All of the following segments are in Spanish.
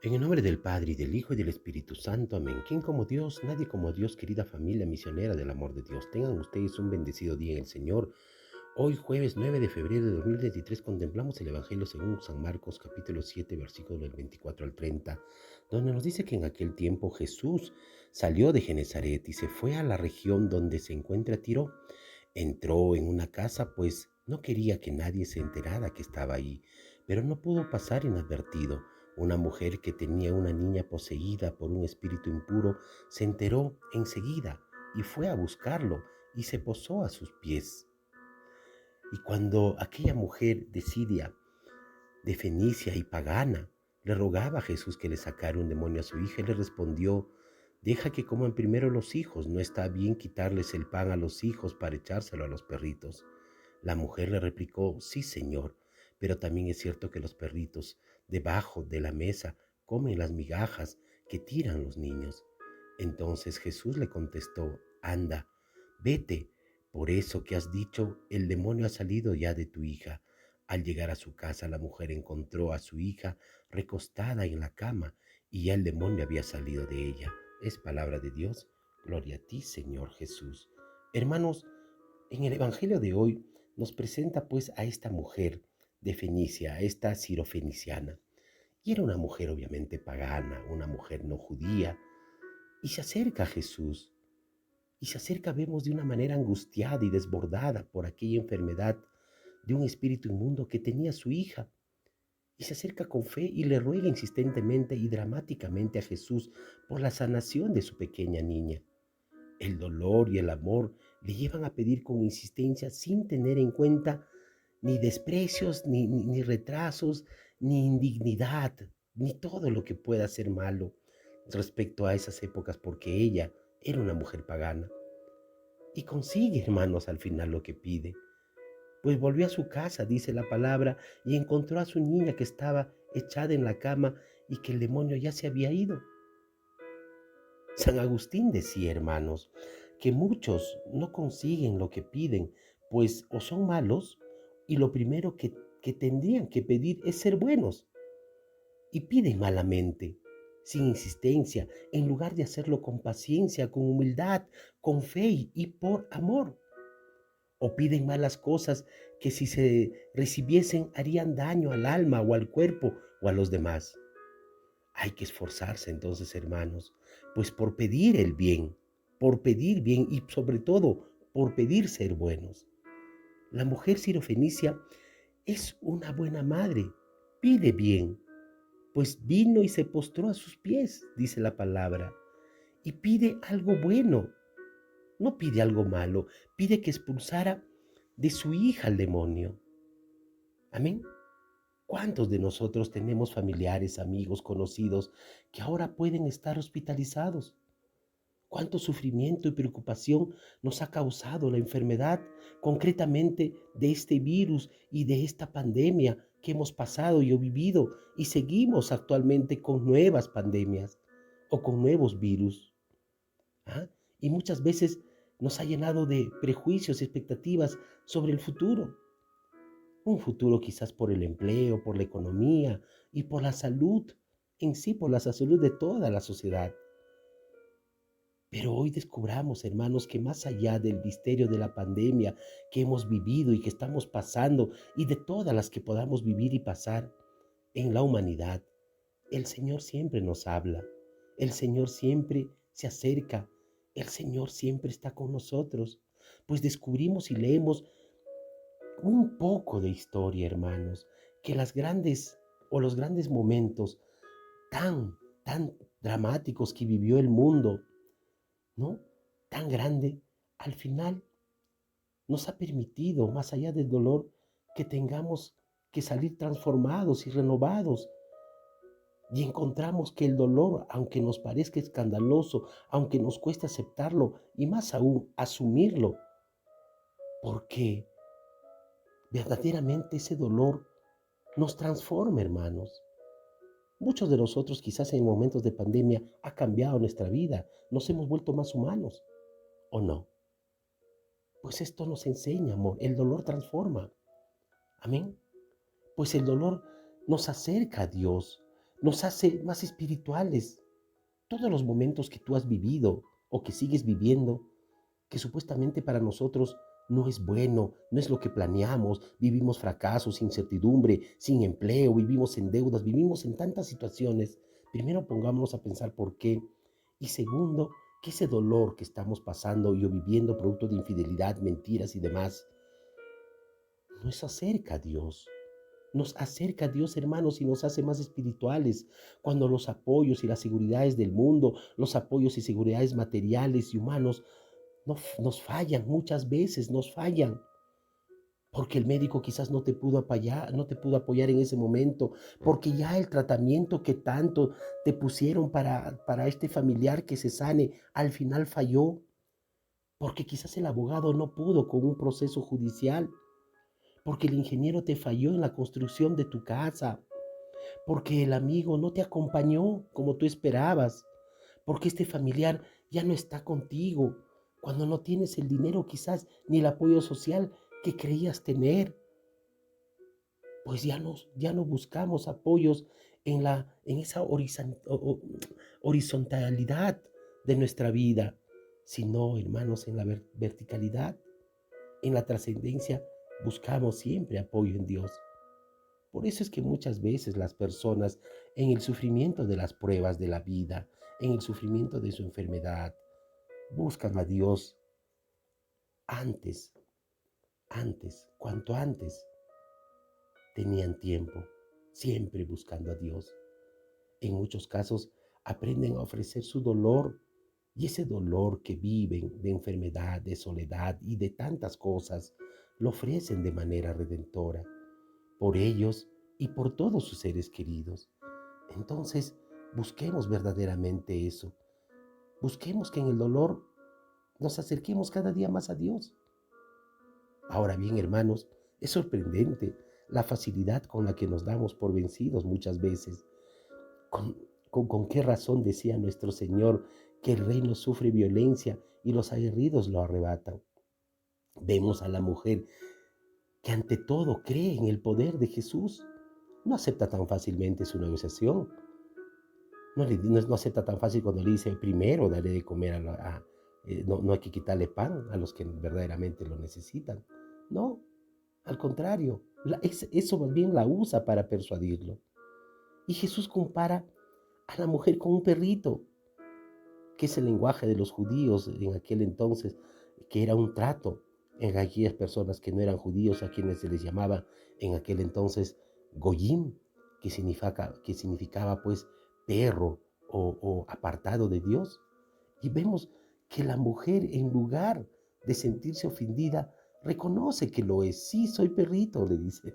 En el nombre del Padre, y del Hijo, y del Espíritu Santo. Amén. ¿Quién como Dios? Nadie como Dios, querida familia misionera del amor de Dios. Tengan ustedes un bendecido día en el Señor. Hoy, jueves 9 de febrero de 2023, contemplamos el Evangelio según San Marcos, capítulo 7, versículos del 24 al 30, donde nos dice que en aquel tiempo Jesús salió de Genezaret y se fue a la región donde se encuentra Tiro. Entró en una casa, pues no quería que nadie se enterara que estaba ahí, pero no pudo pasar inadvertido. Una mujer que tenía una niña poseída por un espíritu impuro se enteró enseguida y fue a buscarlo y se posó a sus pies. Y cuando aquella mujer de Siria, de Fenicia y pagana, le rogaba a Jesús que le sacara un demonio a su hija, él le respondió: deja que coman primero los hijos, no está bien quitarles el pan a los hijos para echárselo a los perritos. La mujer le replicó: sí, Señor, pero también es cierto que los perritos debajo de la mesa comen las migajas que tiran los niños. Entonces Jesús le contestó: anda, vete, por eso que has dicho, el demonio ha salido ya de tu hija. Al llegar a su casa, la mujer encontró a su hija recostada en la cama y ya el demonio había salido de ella. Es palabra de Dios. Gloria a ti, Señor Jesús. Hermanos, en el Evangelio de hoy nos presenta pues a esta mujer de Fenicia, a esta sirofeniciana. Y era una mujer obviamente pagana, una mujer no judía, y se acerca a Jesús. Y se acerca, vemos, de una manera angustiada y desbordada por aquella enfermedad de un espíritu inmundo que tenía su hija. Y se acerca con fe y le ruega insistentemente y dramáticamente a Jesús por la sanación de su pequeña niña. El dolor y el amor le llevan a pedir con insistencia sin tener en cuenta ni desprecios, ni retrasos, ni indignidad, ni todo lo que pueda ser malo respecto a esas épocas, porque ella era una mujer pagana. Y consigue, hermanos, al final lo que pide. Pues volvió a su casa, dice la palabra, y encontró a su niña que estaba echada en la cama y que el demonio ya se había ido. San Agustín decía, hermanos, que muchos no consiguen lo que piden, pues o son malos y lo primero que tendrían que pedir es ser buenos, y piden malamente, sin insistencia, en lugar de hacerlo con paciencia, con humildad, con fe y por amor. O piden malas cosas que si se recibiesen harían daño al alma o al cuerpo o a los demás. Hay que esforzarse entonces, hermanos, pues por pedir el bien, por pedir bien y sobre todo por pedir ser buenos. La mujer sirofenicia es una buena madre, pide bien, pues vino y se postró a sus pies, dice la palabra, y pide algo bueno, no pide algo malo, pide que expulsara de su hija al demonio. Amén. ¿Cuántos de nosotros tenemos familiares, amigos, conocidos que ahora pueden estar hospitalizados? ¿Cuánto sufrimiento y preocupación nos ha causado la enfermedad concretamente de este virus y de esta pandemia que hemos pasado y vivido y seguimos actualmente con nuevas pandemias o con nuevos virus? ¿Ah? Y muchas veces nos ha llenado de prejuicios y expectativas sobre el futuro. Un futuro quizás por el empleo, por la economía y por la salud en sí, por la salud de toda la sociedad. Pero hoy descubramos, hermanos, que más allá del misterio de la pandemia que hemos vivido y que estamos pasando y de todas las que podamos vivir y pasar en la humanidad, el Señor siempre nos habla, el Señor siempre se acerca, el Señor siempre está con nosotros, pues descubrimos y leemos un poco de historia, hermanos, que las grandes o los grandes momentos tan dramáticos que vivió el mundo, ¿no? Tan grande, al final nos ha permitido, más allá del dolor, que tengamos que salir transformados y renovados. Y encontramos que el dolor, aunque nos parezca escandaloso, aunque nos cueste aceptarlo y más aún asumirlo, porque verdaderamente ese dolor nos transforma, hermanos. Muchos de nosotros quizás en momentos de pandemia ha cambiado nuestra vida, nos hemos vuelto más humanos, ¿o no? Pues esto nos enseña, amor, el dolor transforma. Amén. Pues el dolor nos acerca a Dios, nos hace más espirituales. Todos los momentos que tú has vivido o que sigues viviendo, que supuestamente para nosotros no es bueno, no es lo que planeamos, vivimos fracasos, incertidumbre, sin empleo, vivimos en deudas, vivimos en tantas situaciones. Primero pongámonos a pensar por qué. Y segundo, que ese dolor que estamos pasando y o viviendo producto de infidelidad, mentiras y demás, nos acerca a Dios. Nos acerca a Dios, hermanos, y nos hace más espirituales. Cuando los apoyos y las seguridades del mundo, los apoyos y seguridades materiales y humanos nos fallan, muchas veces nos fallan. Porque el médico quizás no te pudo apoyar en ese momento, porque ya el tratamiento que tanto te pusieron para este familiar que se sane, al final falló, porque quizás el abogado no pudo con un proceso judicial, porque el ingeniero te falló en la construcción de tu casa, porque el amigo no te acompañó como tú esperabas, porque este familiar ya no está contigo, cuando no tienes el dinero quizás ni el apoyo social que creías tener, pues ya no buscamos apoyos en esa horizontalidad de nuestra vida, sino, hermanos, en la verticalidad, en la trascendencia, buscamos siempre apoyo en Dios. Por eso es que muchas veces las personas en el sufrimiento de las pruebas de la vida, en el sufrimiento de su enfermedad, buscan a Dios antes, cuanto antes tenían tiempo, siempre buscando a Dios. En muchos casos aprenden a ofrecer su dolor y ese dolor que viven de enfermedad, de soledad y de tantas cosas, lo ofrecen de manera redentora por ellos y por todos sus seres queridos. Entonces, busquemos verdaderamente eso. Busquemos que en el dolor nos acerquemos cada día más a Dios. Ahora bien, hermanos, es sorprendente la facilidad con la que nos damos por vencidos muchas veces. ¿Con, con qué razón decía nuestro Señor que el reino sufre violencia y los aguerridos lo arrebatan? Vemos a la mujer que ante todo cree en el poder de Jesús. No acepta tan fácilmente su negociación. No acepta tan fácil cuando le dice primero darle de comer no hay que quitarle pan a los que verdaderamente lo necesitan. No, al contrario, eso más bien la usa para persuadirlo. Y Jesús compara a la mujer con un perrito, que es el lenguaje de los judíos en aquel entonces, que era un trato en aquellas personas que no eran judíos, a quienes se les llamaba en aquel entonces Goyim, que significaba pues perro o apartado de Dios. Y vemos que la mujer, en lugar de sentirse ofendida, reconoce que lo es. Sí, soy perrito, le dice.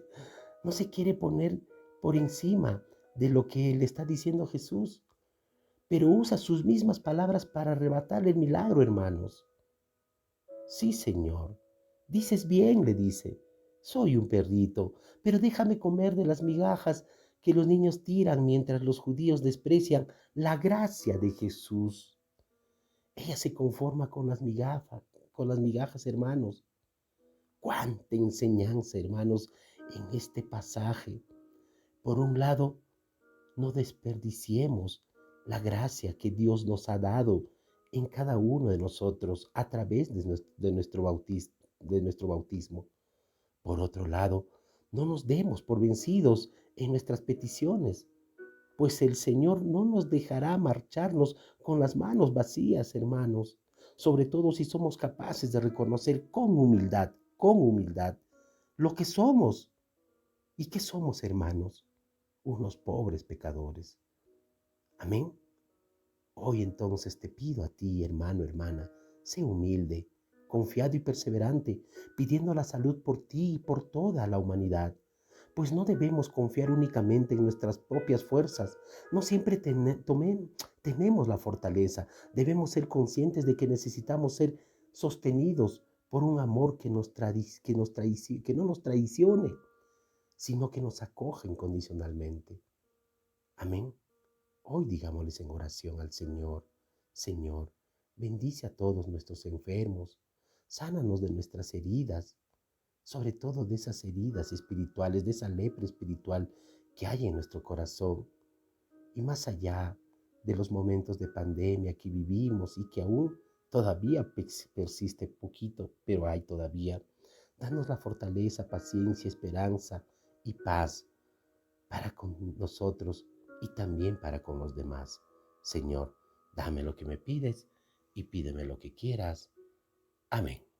No se quiere poner por encima de lo que le está diciendo Jesús, pero usa sus mismas palabras para arrebatarle el milagro, hermanos. Sí, Señor, dices bien, le dice, soy un perrito, pero déjame comer de las migajas que los niños tiran mientras los judíos desprecian la gracia de Jesús. Ella se conforma con las migajas, hermanos. Cuánta enseñanza, hermanos, en este pasaje. Por un lado, no desperdiciemos la gracia que Dios nos ha dado en cada uno de nosotros a través de nuestro bautismo. Por otro lado, no nos demos por vencidos en nuestras peticiones, pues el Señor no nos dejará marcharnos con las manos vacías, hermanos, sobre todo si somos capaces de reconocer con humildad, lo que somos. ¿Y qué somos, hermanos? Unos pobres pecadores. Amén. Hoy entonces te pido a ti, hermano, hermana, sé humilde, confiado y perseverante, pidiendo la salud por ti y por toda la humanidad. Pues no debemos confiar únicamente en nuestras propias fuerzas. No siempre tenemos la fortaleza. Debemos ser conscientes de que necesitamos ser sostenidos por un amor que no nos traicione, sino que nos acoja incondicionalmente. Amén. Hoy digámosles en oración al Señor: Señor, bendice a todos nuestros enfermos, sánanos de nuestras heridas, sobre todo de esas heridas espirituales, de esa lepra espiritual que hay en nuestro corazón. y más allá de los momentos de pandemia que vivimos y que aún todavía persiste poquito, pero hay todavía. Danos la fortaleza, paciencia, esperanza y paz para con nosotros y también para con los demás. Señor, dame lo que me pides y pídeme lo que quieras. Amén.